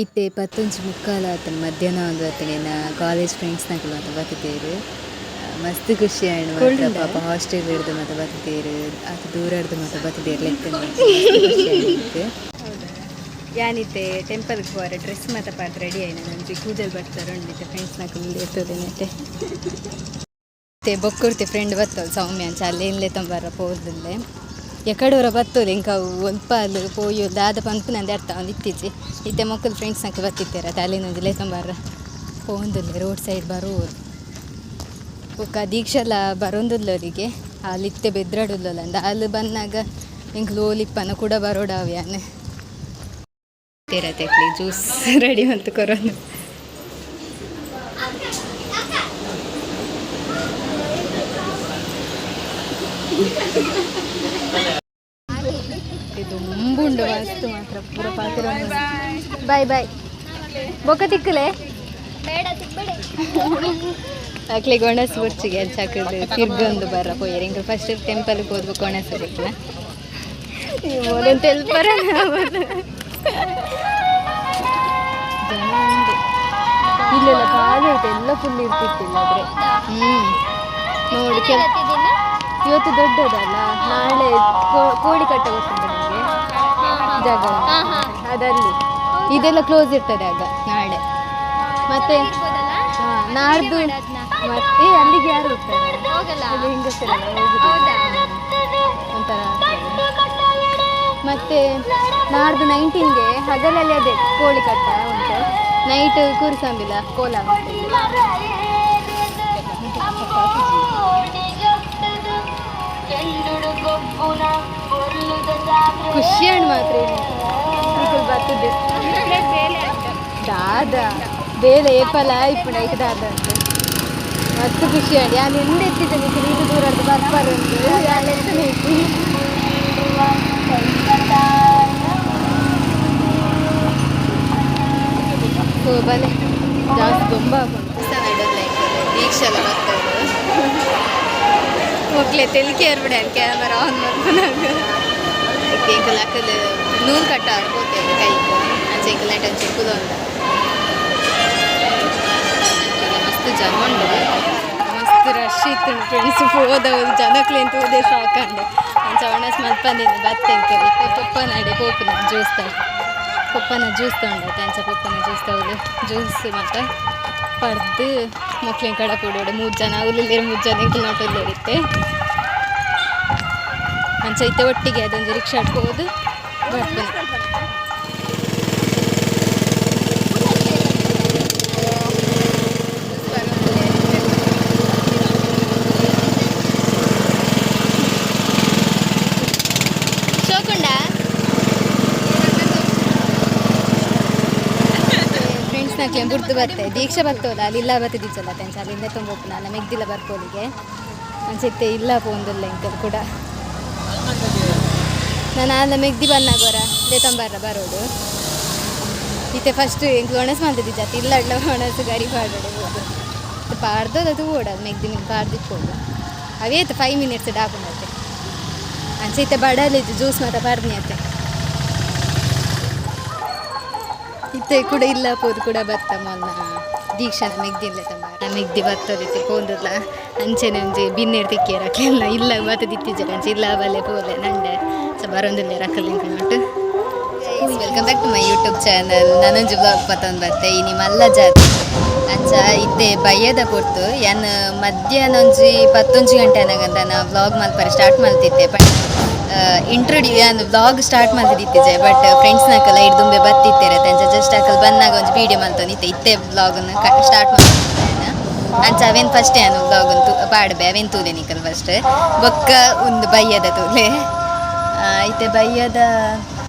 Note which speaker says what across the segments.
Speaker 1: ಇತ್ತೆ 11:45 ಆತನ ಮಧ್ಯಾಹ್ನ ಆತನ ಕಾಲೇಜ್ ಫ್ರೆಂಡ್ಸ್ನಾಗ ಮಾತ ಬತ್ತಿದ್ದೇರು ಮಸ್ತ್ ಖುಷಿ ಆಯ್ತು ಮಾತ್ರ ಪಾಪ ಹಾಸ್ಟೆಲ್ ಹಿಡ್ದು ಮಾತ ಬತ್ತಿದ್ದೇರು ಅದು ದೂರ ಹಿಡ್ದು ಮಾತ ಬತ್ತಿದ್ದೇರು ಲೆಕ್ಕ ಖುಷಿ ಆಯ್ತು. ಯಾನಿತ್ತೆ ಟೆಂಪಲ್ಗೆ ಹೋರೆ ಡ್ರೆಸ್ ಮಾತ ಪಾಡ್ದು ರೆಡಿ ಆಯ್ನ ನಂಜಿ ಕೂದಲು ಬರ್ತಾರೆ ಉಂಡಿತ್ತೆ ಫ್ರೆಂಡ್ಸ್ನಾಗ ಮುಂದೆ ಇರ್ತದೆ ನೆಟ್ಟೆ ಮತ್ತೆ ಬೊಕ್ಕುರ್ತಿ ಫ್ರೆಂಡ್ ಬರ್ತವಳು ಸೌಮ್ಯ ಅಂಚ ಅಲ್ಲಿ ಏನ್ಲೆ ತಂಬಾರ ಪೋರ್ದಲ್ಲೇ ಎಕಡೂರ ಬರ್ತದೆ ಇಂಕ ಒಲ್ಪ ಅಲ್ಲಿ ಪೋಯು ದಾದ ಪಂಪು ನಂದು ಅರ್ಥ ಒಂದು ಇತ್ತೀಚೆ ಇತ್ತೆ ಮಕ್ಕಳು ಫ್ರೆಂಡ್ಸ್ನಾಗ ಬರ್ತಿದ್ದಾರೆ ಅದು ಅಲ್ಲಿನೊಂದು ಲೇತಂಬಾರ ಪೋಂದಿಲ್ಲ ರೋಡ್ ಸೈಡ್ ಬರೋರು ಒಕ್ಕ ದೀಕ್ಷೆಲ್ಲ ಬರೋಂದಿಲ್ಲವರಿಗೆ ಅಲ್ಲಿ ಇತ್ತೆ ಬೆದ್ರಾಡುಲ್ಲ ಅಂದ ಅಲ್ಲಿ ಬಂದಾಗ ಇಂಕ ಲೋಲಿಪ್ಪನ ಕೂಡ ಬರೋಡಾವ್ಯಾನೆ ತೆಕ್ಲಿ ಜ್ಯೂಸ್ ರೆಡಿ ಅಂತ ಕೊರೋನು ಇದು ಮುಂಬುಂಡು ಮಸ್ತ್ ಮಾತ್ರ ಪೂರ ಪಾತ್ರ ಬಾಯ್ ಬಾಯ್ ಬೊಕ್ಕ ತಿಕ್ಕಲೆ ಅಕ್ಲೆ ಗೊಣಸು ಬುರ್ಚಿಗೆ ಹಚ್ಚಾಕದು ತಿರ್ಗೊಂದು ಬರ ಪೋಯರ್ ಹಿಂಗೆ ಫಸ್ಟ್ ಟೆಂಪಲ್ಗೆ ಹೋದ್ಬೇಕು ಗೊಣಸು ಬೇಕಲ್ಲ ಮೊದಲು ತೆಲ್ಪರ ಜನ ಇಲ್ಲೆಲ್ಲ ಖಾಲಿ ಐತೆ ಎಲ್ಲ ಫುಲ್ ಇರ್ತಿತ್ತಿಲ್ಲ ಆದರೆ ನೋಡಿ ಇವತ್ತು ದೊಡ್ಡದಲ್ಲ ನಾಳೆ ಕೋಡಿ ಕಟ್ಟ ಗೊತ್ತುಂಟು ನಿಮಗೆ ಜಾಗ ಅದಲ್ಲಿ ಇದೆಲ್ಲ ಕ್ಲೋಸ್ ಇರ್ತದೆ ಆಗ ನಾಳೆ ಮತ್ತೆ ನಾಡ್ದು ಮತ್ತೆ ಅಲ್ಲಿಗೆ ಯಾರು ಹೋಗ್ತಾರೆ ಹೆಂಗಸರಲ್ಲ ಒಂಥರ ಮತ್ತೆ ನಾಡ್ದು 19ಗೆ ಹಗಲಲ್ಲಿ ಅದೇ ಕೋಳಿ ಕಟ್ಟ ಉಂಟು ನೈಟ್ ಕೂರಿಸಂಬಿಲ್ಲ ಕೋಲ ಖುಷಿ ಹಣ್ಣು ಮಾತ್ರ ಬರ್ತದೆ ದಾದ ಬೇಲೆ ಏಪಲ ಇಪ್ಪು ನೈಟ್ ದಾದ ಅಂತ ಮಸ್ತ್ ಖುಷಿ ಹಣ್ಣು ನಾನು ಎಂದ ಎತ್ತಿದ್ದೆ ನೀರು ದೂರ ಅಂತ ಬರ್ಬಾರಂದು ನಾನು ಎತ್ತನೇ ಇತ್ತು ಸೊ ಬಲೆ ಜಾಸ್ತಿ ತುಂಬ ದೀಕ್ಷೆಲ್ಲ ಬರ್ತದೆ ಮಕ್ಕಳೇ ತೆಲಿಕೆ ಇರ್ಬಿಡ ಕ್ಯಾಮರಾ ಆನ್ ಮಾಡ್ಕೊಂಡಾಗ ಲಕ್ಕದು ನೂಲು ಕಟ್ಟ ಹೋಗ್ತೇವೆ ಕೈಗೆ ಅಂಚೆ ಲೈಟ್ ಅಂಚೆ ಕುದು ಅಂತ ಮಸ್ತ್ ಜನ ಉಂಡು ಮಸ್ತ್ ರಶ್ ಇತ್ತು ಫ್ರೆಂಡ್ಸ್ ಹೋದವರು ಜನಕ್ಲೆ ಅಂತ ಹೋದೆ ಸಾಕಂಡು ಅಂಚ ಒಣಸ್ ಮಲ್ಪಂದಿದ್ದು ಬತ್ತೆ ಪಪ್ಪನ ಅಡೆ ಪೋಪನ ಜ್ಯೂಸ್ ಪಪ್ಪನ ಜ್ಯೂಸ್ ತಗೊಂಡೈತೆ ಅಂಚ ಪಪ್ಪನ ಜ್ಯೂಸ್ ತಗೊಳ್ಳಿ ಜ್ಯೂಸ್ ಮತ್ತು ಪಡ್ದು ಮಕ್ಳಿನ ಕಡೆ ಕೊಡೋಡು 3 ಜನ ಉಲ್ಲಿಲ್ಲ 3 ಜನ ಇಂಕಲ್ ನೋಟಲ್ಲಿರುತ್ತೆ ಅಂಚ ಐತೆ ಒಟ್ಟಿಗೆ ಅದೊಂದು ರಿಕ್ಷಾ ಇಟ್ಕೋದು ಬರ್ತೇನೆ ಶೋಕುಂಡ ಫ್ರೆಂಡ್ಸ್ನಾಕ್ಲೆ ಬುಡ್ದು ಬರ್ತೆ ದೀಕ್ಷೆ ಬರ್ತೋಲ್ಲ ಅಲ್ಲಿ ಇಲ್ಲ ಬತ್ತಿದ್ದೀಚಲ್ಲ ತೆಂಚ ಅಲ್ಲಿಂದ ತುಂಬ ನಾನು ಮೆಗ್ದಿಲ್ಲ ಬರ್ಕೋಲಿಗೆ ಅನ್ಸುತ್ತೆ ಇಲ್ಲ ಪೋಂದಿಲ್ಲ ಇಂಕಲ್ ಕೂಡ ನಾನು ಅಲ್ಲ ಮೆಗ್ದಿ ಬನ್ನಾಗೋರ ಲೇತಂಬಾರ ಬರೋದು ಇತ್ತೆ ಫಸ್ಟ್ ಎಂಕ್ ಒಣಸ್ ಮಾಡ್ತಿದ್ದಿ ಜಾತಿ ಇಲ್ಲ ಅಡ್ಲ ಒಣಸು ಗರಿ ಪಾಡೋಡೆ ಹೋದು ಪಾಡ್ದೋದು ಅದು ಓಡೋದು ಮೆಗ್ದಿ ನಿಮ್ಗೆ ಪಾಡ್ದಿಕ್ಕೋದು ಅವೇತು 5 ಮಿನಿಟ್ಸ್ ಡಾಕೊಂಡತ್ತೆ ಅನ್ಸೈತೆ ಬಡಲಿದ್ದು ಜ್ಯೂಸ್ ಮಾತ್ರ ಪಾಡ್ನಿ ಅತ್ತೆ ಇತ್ತೆ ಕೂಡ ಇಲ್ಲ ಪೋದು ಕೂಡ ಬರ್ತಮ್ಮ ದೀಕ್ಷಾನ ಮೆಗ್ದಿ ಇಲ್ಲ ತಂಬ ಮೆಗ್ದಿ ಬರ್ತದಿತ್ತೆ ಪೋಂದಲ್ಲ ಅಂಚೆನೆ ಒಂಜಿ ಬಿನ್ನೆರ್ ತಿಕ್ಕೇರಕ್ಕೆಲ್ಲ ಇಲ್ಲ ಬತ್ತದಿತ್ತಿಜ ಅಂಚೆ ಇಲ್ಲ ಬಲ್ಲೆ ಪೋಲೆ ನಂಡೆ ಸೊ ಬರೋಂದಿಲ್ಲ ರಕ್ಕಲ್ಲಿ ಅಂದ್ಬಿಟ್ಟು welcome back to my YouTube channel ನಾನೊಂಜಿ ಬ್ಲಾಗ್ ಪತ್ತೊಂದು ಬರ್ತೆ ಈ ನಿಮ್ಮಲ್ಲ ಜಾತಿ ಅಂಚ ಇತ್ತೆ ಬಯ್ಯದ ಕೊಡ್ತು ಯಾನು ಮಧ್ಯಾಹ್ನ ಒಂಜಿ 11 ಗಂಟೆ ಅನ್ನಗಂತ ನಾ ವ್ಲಾಗ್ ಮಲ್ಪರೆ ಸ್ಟಾರ್ಟ್ ಮಾಡ್ತಿದ್ದೆ ಬಟ್ ನಾನು ವ್ಲಾಗ್ ಸ್ಟಾರ್ಟ್ ಮಾಡ್ತಿದ್ದಿತ್ತೆ ಬಟ್ ಫ್ರೆಂಡ್ಸ್ನಾಕಲ್ಲ ಹಿಡ್ದುಂಬೆ ಬತ್ತಿತ್ತೇರೆ ಅಂಚ ಜಸ್ಟ್ ಹಾಕಲ್ ಬಂದಾಗ ಒಂದು ವೀಡಿಯೋ ಮಾಡ್ತೊಂದಿತ್ತೆ ಇತ್ತೆ ವ್ಲಾಗನ್ನು ಸ್ಟಾರ್ಟ್ ಮಾಡ್ತಿದ್ದೆ ಅಂಚ ಅವೇನು ಫಸ್ಟ್ ಏನು ವ್ಲಾಗ್ ಅಂತೂ ಪಾಡ್ಬೆ ಅವೇನು ತೂಲೆ ನಿಕಲ್ ಫಸ್ಟ್ ಬೊಕ್ಕ ಒಂದು ಬಯ್ಯದ ತೂಲೆ ಇತ್ತೆ ಬಯ್ಯದ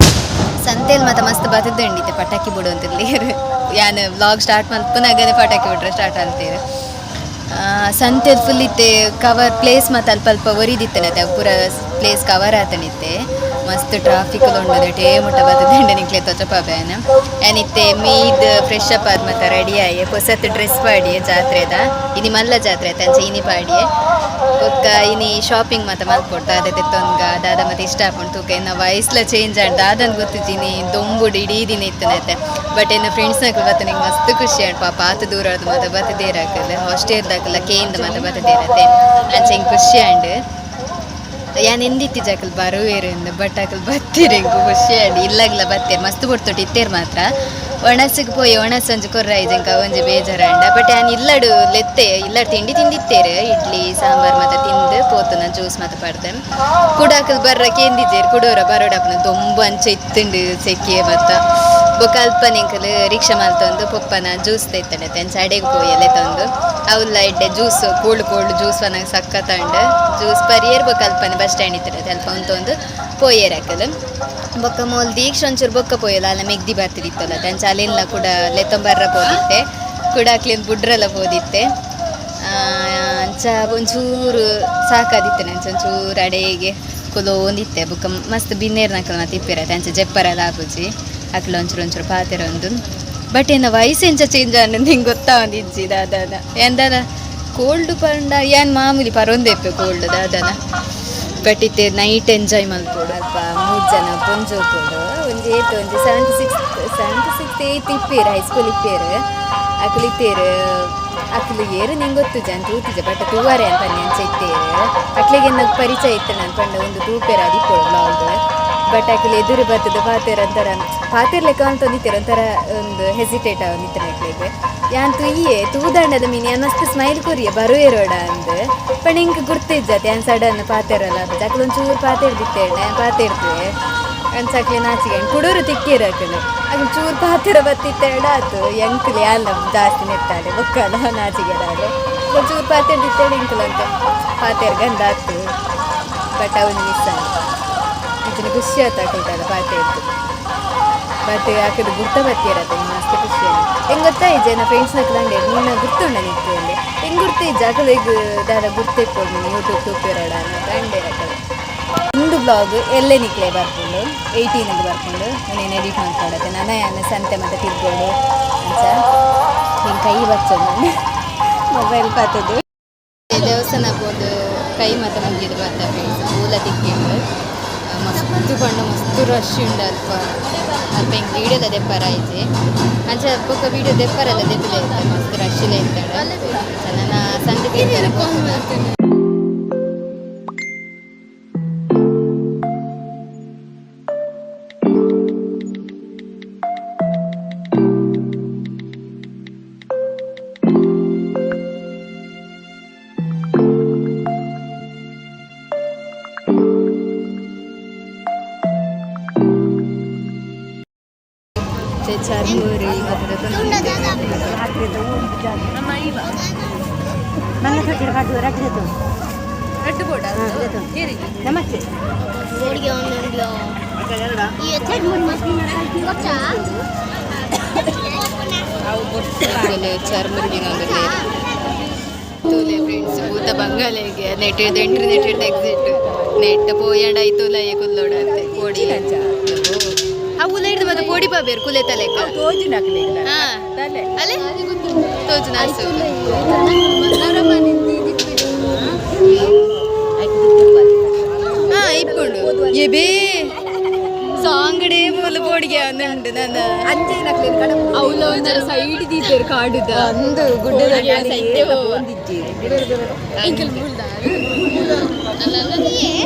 Speaker 1: ಸಂತೆಲ್ ಮಾತ್ರ ಮಸ್ತ್ ಬತ್ತದಂಡಿತ್ತೆ ಪಟಾಕಿ ಬಿಡು ಅಂತಿರ್ಲಿ ಯಾನು ವ್ಲಾಗ್ ಸ್ಟಾರ್ಟ್ ಮಲ್ಪನಾಗನೆ ಪಟಾಕಿ ಬಿಟ್ರೆ ಸ್ಟಾರ್ಟ್ ಅಂತೀರಿ ಸಂತೆಲ್ ಫುಲ್ ಇತ್ತೆ ಕವರ್ ಪ್ಲೇಸ್ ಮತ್ತು ಅಲ್ಪ ಒರಿದಿತ್ತನೆ ಅದು ಪೂರ ಪ್ಲೇಸ್ ಕವರ್ ಆತನಿತ್ತೆ ಮಸ್ತ್ ಟ್ರಾಫಿಕ್ ಉಂಡದೆ ಟೇ ಮುಟ್ಟ ಬತ್ತದಂಡ ನಿಕ್ಲೆ ತೊಚಪಾಬೇನ ಏನಿತ್ತೆ ಮೀದ್ ಫ್ರೆಶ್ ಅಪ್ ಆದ ಮತ್ತು ರೆಡಿ ಆಗಿ ಹೊಸತ್ತು ಡ್ರೆಸ್ ಪಾಡಿಯೆ ಜಾತ್ರೆದ ಇನಿ ಮಲ್ಲ ಜಾತ್ರೆ ಆಯ್ತು ಅಂಚೆ ಇನಿ ಪಾಡಿಯೆ ಬೊಕ್ಕ ಇನಿ ಶಾಪಿಂಗ್ ಮಾತ ಮಲ್ಪೊಡು ದಾದ ತೆತ್ತೊಂದುಗ ದಾದ ಮತ್ತೆ ಇಷ್ಟ ಆಪುಂಡು ತೂಕ ಇನ್ನು ವಯಸ್ಸುಲ ಚೇಂಜ್ ಆಂಡ್ ದಾದಂದು ಗೊತ್ತಿಜ್ಜಿನಿ ದೊಂಬುಡು ಇಡೀ ದಿನ ಇತ್ತನೈತೆ ಬಟ್ ಇನ್ನು ಫ್ರೆಂಡ್ಸ್ನಕ್ಲು ಬತ್ತ ನಿಂಗೆ ಮಸ್ತ್ ಖುಷಿ ಆಂಡ್ ಪಾಪ ಆತ ದೂರ ಆದ ಮಾತ ಬತ್ತದೇರಾಕಲ್ಲ ಹಾಸ್ಟೆಲ್ದಾಕಲ್ಲ ಕೇಂದ ಮಾತ ಬತ್ತದೇರತ್ತೆ ಅಂಚೆ ಹಿಂಗೆ ಖುಷಿ ಆಂಡ್ ಯಾನ್ ಎಂದಿತ್ತಿಜಾಕಲ್ ಬರುವೇರು ಬಟ್ ಅಕಲ್ ಬತ್ತೀರಿ ಖುಷಿ ಆಂಡ್ ಇಲ್ಲಾಗ್ಲ ಬತ್ತೇರು ಮಸ್ತ್ ಕೊಡ್ತೊಟ್ಟು ಇತ್ತೇರು ಮಾತ್ರ ಒಣಸಿಗೆ ಪೋಯಿ ಒಣಸ್ ಒಂಜಿ ಕೊರ್ರಾಯ್ಜಂಕ ಒಂಜಿ ಬೇಜಾರಂಡ ಬಟ್ ಯಾನ್ ಇಲ್ಲಡು ಲೆತ್ತೆ ಇಲ್ಲಡು ತಿಂಡಿ ತಿಂದಿತ್ತೇರು ಇಡ್ಲಿ ಸಾಂಬಾರ್ ಮಾತ ತಿಂದು ಪೋತುನ ಜ್ಯೂಸ್ ಮಾತ ಪಡ್ದೆ ಕುಡಾಕಲ್ ಬರ್ರ ಕೇಂದಿಜೇರು ಕುಡೋರ ಬರೋಡಪ್ಪನ ದೊಂಬು ಅಂಚೆ ಇತ್ತುಂಡು ಸೆಕೆ ಮತ್ತ ಬೊಕ್ಕ ಅಲ್ಪನಿಂಕಲ್ ರಿಕ್ಷಾ ಮಲ್ತೊಂದು ಪೊಪ್ಪನ ಜ್ಯೂಸ್ ತೆತ್ತಡೆ ಅಂಚೆ ಅಡೆಗೆ ಪೋಯಿ ಎಲೆ ತಂದು ಅವಲ್ಲ ಎಡ್ಡೆ ಜ್ಯೂಸ್ ಕೋಲ್ಡ್ ಜ್ಯೂಸ್ ನನಗೆ ಸಕ್ಕ ತಂಡು ಜ್ಯೂಸ್ ಪರಿಯೇರು ಬೊಕ್ಕ ಅಲ್ಪನೆ ಬಸ್ ಸ್ಟ್ಯಾಂಡ್ ಇತ್ತಡೆ ಅಲ್ಪ ಒಂತೊಂದು ಪೋಯೇರು ಹಾಕಲು ಬೊಕ್ಕ ಮೋಲ್ ದೀಕ್ಷ ಒಂಚೂರು ಬೊಕ್ಕ ಪೋಯಲ್ಲ ಅಲ್ಲ ಮೆಗ್ದಿ ಬರ್ತಿದಿತ್ತಲ್ಲ ಅಂಚೆ ಅಲ್ಲೆಲ್ಲ ಕೂಡ ಲೆತ್ತೊಂಬರ್ರ ಪೋದಿತ್ತೆ ಕುಡಾಕ್ಲಿಂದ ಬುಡ್ರೆಲ್ಲ ಪೋದಿತ್ತೆ ಅಂಚ ಒಂಚೂರು ಸಾಕಾದಿತ್ತೆ ಅಂಚೆ ಒಂಚೂರು ಅಡೆಗೆ ಕುಲೋಂದಿತ್ತೆ ಬೊಕ್ಕ ಮಸ್ತ್ ಬಿನ್ನೇರ್ನಕಲ್ ಮತ್ತೆ ಇಪ್ಪಿರತ್ತೆ ಅಂಚೆ ಜೆಪ್ಪರೆಲ್ಲ ಆಪುಜಿ ಅಕ್ಲು ಒಂಚೂರು ಪಾತೆರ ಒಂದು ಬಟ್ ಏನು ವಯಸ್ಸು ಎಂಚ ಚೇಂಜ್ ಅನ್ನೋದು ಹಿಂಗೆ ಗೊತ್ತಾ ಒಂದಿಜ್ಜಿ ದಾದನ ಎಂದನ ಕೋಲ್ಡ್ ಪಂಡ ಏನು ಮಾಮೂಲಿ ಪರೊಂದೆಪ್ಪೆ ಕೋಲ್ಡ್ ದಾದನ ಬಟ್ ಇತ್ತೆ ನೈಟ್ ಎಂಜಾಯ್ ಮಲ್ಪೋಡು ಅಲ್ಪ 3 ಜನ ಪೊಂಜೋಪೋಡು ಒಂಜಿ ಏತ್ ಒಂಜಿ 76 8 ಇಪ್ಪೇರು ಹೈಸ್ಕೂಲ್ ಇಪ್ಪೇರು ಅಕ್ಲು ಇತ್ತೇರು ಅಕ್ಲು ಏರು ನಿಂಗೆ ಗೊತ್ತುಜ ಅಂತ ಊತಿಜ ಬಟ್ ತೂವಾರೆ ಅಂತ ಅಂಚೆ ಇತ್ತೇರು ಅಕ್ಲಿಗೆ ನಂಗೆ ಪರಿಚಯ ಇತ್ತು ನಾನು ಪಂಡ ಒಂದು ತೂಪೇರು ಅದಿಪ್ಪೋಡು ಬ್ಲಾಗ್ ಬಟ್ ಅಕ್ಲಿ ಎದುರು ಬರ್ತದೆ ಪಾತೇರು ಒಂಥರ ಪಾತೇರ್ ಲೆಕ್ಕ ಅಂತ ಒಂದಿತ್ತೇರು ಒಂಥರ ಒಂದು ಹೆಸಿಟೇಟ್ ಒಂದಿತ್ತೇನೆ ಅಕ್ಲಿಗೆ ಯಾನ್ ತುಯ್ಯೆ ತೂದಂಡದ ಮೀನು ಯಾನ್ ಮಸ್ತ್ ಸ್ಮೈಲ್ ಕೊರಿಯ ಬರುವೇರೋಡ ಅಂದ್ ಪಣ ಹಿಂಗೆ ಗುರ್ತಿಜ್ಜತೆ ಯಾನ್ ಸಡನ್ ಪಾತೇರಲ್ಲ ಅಕ್ಲು ಒಂಚೂರು ಪಾತೇರ್ದಿತ್ತೇಳೆ ಪಾತೇರ್ತೇವೆ ಅನ್ಸಕ್ಲೆ ನಾಚಿಗೆ ಕುಡೋರು ತಿಕ್ಕೇರು ಅಕ್ಲು ಅಕ್ಲು ಚೂರು ಪಾತೆರ ಬತ್ತಿತ್ತೇಡ ಆತು ಎಂಕ್ಲಿ ಅಲ್ಲ ಜಾಸ್ತಿ ನೆತ್ತಾಳೆ ಬೊಕ್ಕಲ್ಲ ನಾಚಿಗೆ ಆಡು ಒಂಚೂರು ಪಾತೇರ್ದಿತ್ತೇಳಿ ಇಂಕ್ಲಂತ ಪಾತೇರ್ ಗಂಧ ಆತು ಬಟ್ ಅವನು ಮಿಸ್ ಆಗಿ ಇದನ್ನು ಖುಷಿ ಆಯ್ತು ಹಾಕಲ್ತಲ್ಲ ಪಾತೆ ಇತ್ತು ಬಟ್ ಹಾಕಿದ್ದು ಗುರ್ತ ಬತ್ತಿರತ್ತೆ ಮಸ್ತ್ ಖುಷಿ ಹೆಂಗೆ ಗೊತ್ತಾ ಇಜ್ಜೆ ನಾ ಫ್ರೆಂಡ್ಸ್ನ ಕಂಡೆ ನೀನು ಗುರ್ತುಂಡ ನಿಂತು ಅಲ್ಲಿ ಹೆಂಗೆ ಗುರ್ತಿಜ್ಜ ಹಾಕಲು ಈಗ ದಾರ ಗುರ್ತಿಟ್ಕೊಂಡು ನೀನು ಯೂಟ್ಯೂಬ್ ತೂಪಿರೋಡ ಕಂಡೆ ಹಾಕಲು ಒಂದು ಬ್ಲಾಗ್ ಎಲ್ಲೇ ನಿಕ್ಲೆ ಬರ್ಕೊಂಡು 18 ಬರ್ಕೊಂಡು ನೀನು ಎಡಿಟ್ ಮಾಡ್ಕೊಡತ್ತೆ ನಾನು ಸಂತೆ ಮತ್ತೆ ತಿರ್ಗೋಡು ಅಂಚ ಹಿಂಗೆ ಕೈ ಬಚ್ಚೋದು ನಾನು ಮೊಬೈಲ್ ಪಾತದ್ದು ದೇವಸ್ಥಾನ ಹೋದು ಕೈ ಮತ್ತೆ ಮುಗಿದು ಬರ್ತಾ ಫ್ರೆಂಡ್ಸ್ ಮೂಲ ತಿಕ್ಕೊಂಡು ಮಸ್ತ್ ಪಂಡ ಮಸ್ತ್ ರಶ್ ಉಂಡು ಅಲ್ಪ ಹಿಂಗೆ ವೀಡಿಯೋದ ದೆಪ್ಪರ ಐತೆ ಅಂಚೆ ಪಕ್ಕ ವೀಡಿಯೋ ದೆಪ್ಪರಲ್ಲ ದೆಪ್ಪಲೆ ಐತೆ ಮಸ್ತ್ ರಶ್ಶಿಲೆ ಇರ್ತಾಳೆ ನನ್ನ ಸಂತೆ ತಿಂತಾರೆ ಚರ್ಮೂರಿ ತೂಲೆ ಫ್ರೆಂಡ್ಸ್ ಭೂತ ಬಂಗಾಲೆಗೆ ನೆಟ್ ಎಕ್ಸಿಟ್ ನೆಟ್ ಪೋಯಂಡ ಐತೂಲ ಕುಲ್ಲೋಡಂತೆ ಕೋಡಿ ಉಲ ಹಿಡಿದು ಮತ್ತೆ ಪೋಡಿ ಪಾಬೇರು ಕುಲೆ ತಲೆಕ ತೋಜು ನಾಸು ಇಪ್ಪುಂಡು ಎಬೇ ಸಾಂಗಡೆ ಮೂಲ ಪೋಡಿಗೆ ಒಂದುಂಡು ನನ್ನ ಅವಳ ಒಂದರ ಸೈಡ್ ದಿದ್ದೇರು ಕಾಡುದ ಒಂದು ಗುಡ್ಡದ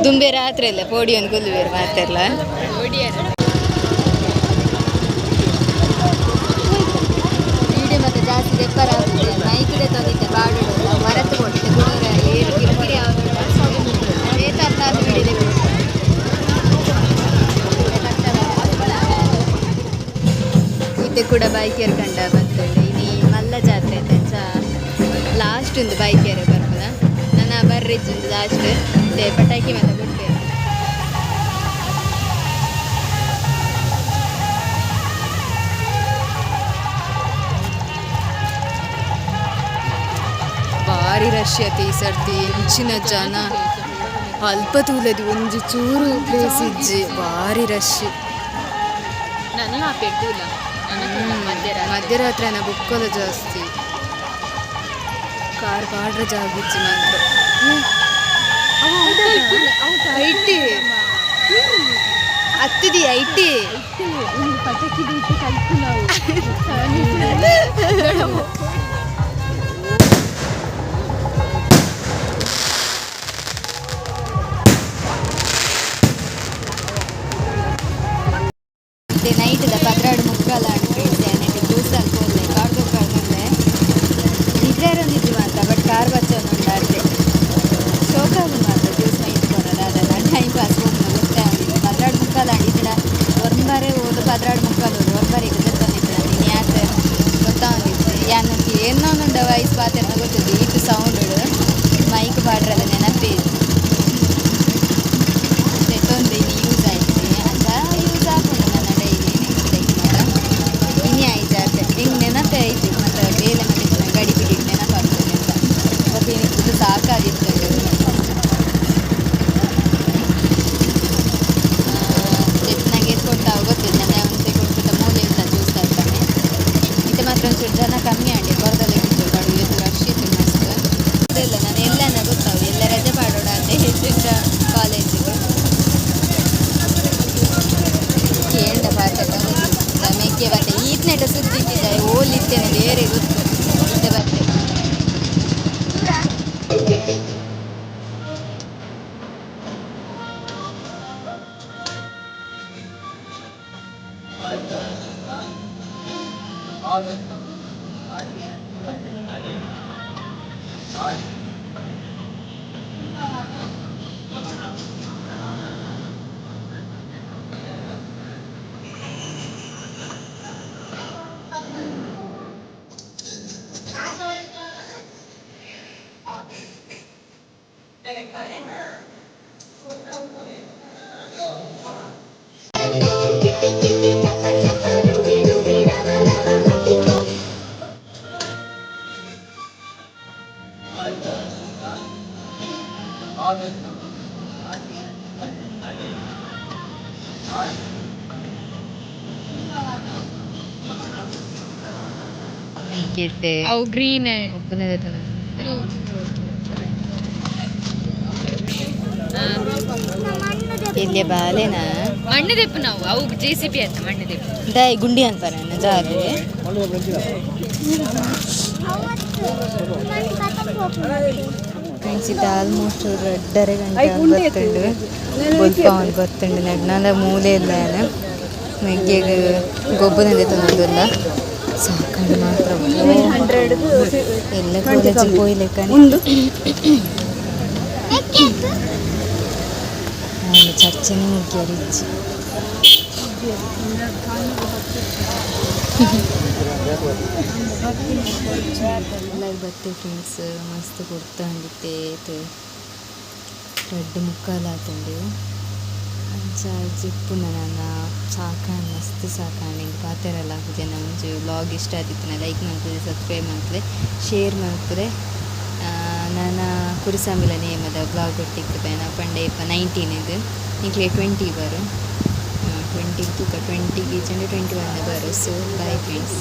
Speaker 1: ದುಂಬೆ ರಾತ್ರಿ ಅಲ್ಲ ಪೋಡಿ ಒಂದು ಕುಲ್ಲುವೇರು ಮಾತಾರಲ್ಲ ಜಾಸ್ತಿ ದೆಪ್ಪರ ಆಗ್ತದೆ ನೈಕಡೆ ತಂದಿದ್ದೆ ಕಾಡು ಮರತ್ತು ಕೊಟ್ಟಿದ್ದೆ ಕುಡೋರ ಏರು ಕಿರಿಕಿರಿ ಇತ್ತೆ ಕೂಡ ಬೈಕೇರ್ ಕಂಡ ಬಂತುಂಡು ಇನಿ ಮಲ್ಲ ಜಾತ್ರೆ ಅಂತ ಲಾಸ್ಟ್ ಒಂದು ಬೈಕೇರ್ ಬರ್ಬೋದ ನನ್ನ ಬರ್ರಿಜ್ ಒಂದು ಲಾಸ್ಟ್ ಪಟಾಕಿ ಮತ್ತೆ ಬಿಡ್ತೇವೆ ಭಾರಿ ರಶ್ ಐತಿ ಈ ಸರ್ತಿ ಇಂಚಿನ ಜನ ಅಲ್ಪ ತೂಲದಿ ಒಂಜಿ ಚೂರು ಪ್ಲೇಸ್ ಇಜ್ಜಿ ಭಾರಿ ರಶ್ ಮಧ್ಯರಾತ್ರಿನ ಬುಕ್ಕಲು ಜಾಸ್ತಿ ಕಾರ್ ಪಾಡ್ರ ಜಾಗಿಜ್ಜಿ ಮಾತ್ರ ಐಟಿ ಹತ್ತಿದಿ ಐಟಿ
Speaker 2: ಪಟಾಕಿ ಇಟ್ಟು ಕಲ್ತು ನಾವು
Speaker 1: ಮತ್ತೆ ನೈಟ್ದ 12:45 ಫ್ರೆಂಡ್ಸ್ ಜ್ಯೂಸ್ ಹಾಕೋಲ್ಲ ಕಾರ್ಗೋ ಕಳ್ಕೊಂಡೆ ನಿದ್ರೆರೊಂದಿದ್ವಿ ಮಾತ್ರ ಬಟ್ ಕಾರ್ ಬಚ್ಚೋನುಂಡಾಡ್ದೆ ಶೋಕಾಗು ಮಾತ್ರ ಜ್ಯೂಸ್ ಮೈತ್ಕೊನಲ್ಲ ಅದನ್ನು ಟೈಮ್ ಪಾಸ್ ಹೋಗ್ನ ಗೊತ್ತೇ ಆಗಿದ್ದು 12:45 ಇದ್ರ ಒರ್ಬಾರೆ ಓದು 12:45 ಒರ್ಬಾರಿಗೆ ಗೊತ್ತೊಂದಿತ್ತು ನೀನು ಯಾಕೆ ಗೊತ್ತಾಗಿತ್ತು ಯಾನಕ್ಕೆ ಏನೋನುಂಡ ವಾಯ್ಸ್ ಪಾತೆಲ್ಲ ಗೊತ್ತಿದ್ದು ಇಟ್ಟು ಸೌಂಡ್ ಮೈಕ್ ಬಾಡ್ರಲ್ಲ ನೆನಪೇ ತೊಂದರೆ ಇನ್ನು ಯೂಸ್ ಆಯ್ತು ಅಂತ ಯೂಸ್ ಆಗೋಣ ನನ್ನ ಡೈಲಿ ಇನಿ ಆಯ್ತು ಅಷ್ಟೇ ಹಿಂಗೆ ನೆನಪೇ ಆಯ್ತು ಮತ್ತು ಬೇಲೆ ಮತ್ತೆ ಗಡಿ ಬಿಡಿ ನೆನಪಾಗ್ತದೆ ಅಂತ ಮತ್ತು ಇದು ಸಾಕಾಗಿತ್ತು ನನಗೆ ಎತ್ಕೊಡ್ತಾವ ಗೊತ್ತಿಲ್ಲ ನನ್ನ ಒಂದು ಕೊಡ್ಬಿಟ್ಟ ಮೂಲೆ ಇಲ್ಲ ಜ್ಯೂಸ್ ಹಾಕ್ತಾನೆ ಇದು ಮಾತ್ರ ಒಂಚೂರು ಜನ ಕಮ್ಮಿ ಆಗಿ ಹೊರದಲ್ಲೇ ಇತ್ತು ಕಡು ಇದು ರಶ್ ಇತ್ತು ಮಸ್ತ್ ಇಲ್ಲ ನಾನು ಎಲ್ಲನ ಗೊತ್ತಾವ ಎಲ್ಲ ರಜೆ ಮಾಡೋಣ ಅಂತ ಹೆಚ್ಚಿನ ಕಾಲೇಜಿಗೆ ಕೇಳ್ದ ಪಾಠ ಮೇಕೆ ಬತ್ತೆ ಈತ್ನೆಟ ಸುದ್ದಿಟ್ಟಿದ್ದಾರೆ ಓಲಿತ್ತೇನೆ ಬೇರೆ ಗೊತ್ತು ಇದ್ದೆ ಬತ್ತೆ
Speaker 2: ಅವು ಗ್ರೀನ್
Speaker 1: ಇಲ್ಲಿ ಬಾಲೆನಾ
Speaker 2: ಮಣ್ಣು ದೆಪ್ಪು ನಾವು ಅವು JCB ಅಂತ ಮಣ್ಣು ದೆಪ್ಪು
Speaker 1: ದಾಯಿ ಗುಂಡಿ ಅಂತಾರೆ ಜಾರಿ ಫ್ರೆಂಡ್ಸ್ ಇದು ಆಲ್ಮೋಸ್ಟ್ 2:30 ಗಂಟೆ ಬರ್ತುಂಡು ಬರ್ತುಂಡು ನಡ್ನಾಲ ಮೂಲೆ ಇಲ್ಲ ಮೆಗ್ಗೆಗೆ ಗೊಬ್ಬರದಿಂದ ತಂದಲ್ಲ ಸಾಕಂಡು ಮಾತ್ರ ಎಲ್ಲ ಕಾಲೇಜಿಗೆ ಹೋಗ್ಲಿಕ್ಕೆ ನಾನು ಚರ್ಚೆನೇ ಮುಗಿಯರಿಚ್ಚು ಬತ್ತೆ ಫ್ರೆಂಡ್ಸ್ ಮಸ್ತ್ ಕೊಡ್ತಾಂಡಿತ್ತೆ 2:45 ಅಂಚ ಜಿಪ್ಪುನ ನಾನು ಸಾಕಾನು ಮಸ್ತ್ ಸಾಕಾನು ಹಿಂಗೆ ಪಾತೆರಲ್ಲ ಹಾಕಿದೆ ನಮ್ಗೆ ವ್ಲಾಗ್ ಇಷ್ಟ ಆದಿತ್ತು ಲೈಕ್ ಮಾಡ್ತದೆ ಸಬ್ಸ್ಕ್ರೈಬ್ ಮಾಡ್ತದೆ ಶೇರ್ ಮಾಡ್ತದೆ ನಾನು ಕುರಿಸಾಂಬಿಲ ನೇಮದ ಬ್ಲಾಗ್ ಕೊಟ್ಟಿಕ್ಕೆ ಪಂಡೆ 19 ಇದು ನಿಂಗೆ 20 ಬರು 20 ತೂಕ 20 21 ಬರು ಸೊ ಬೈ ಫ್ರೆಂಡ್ಸ್.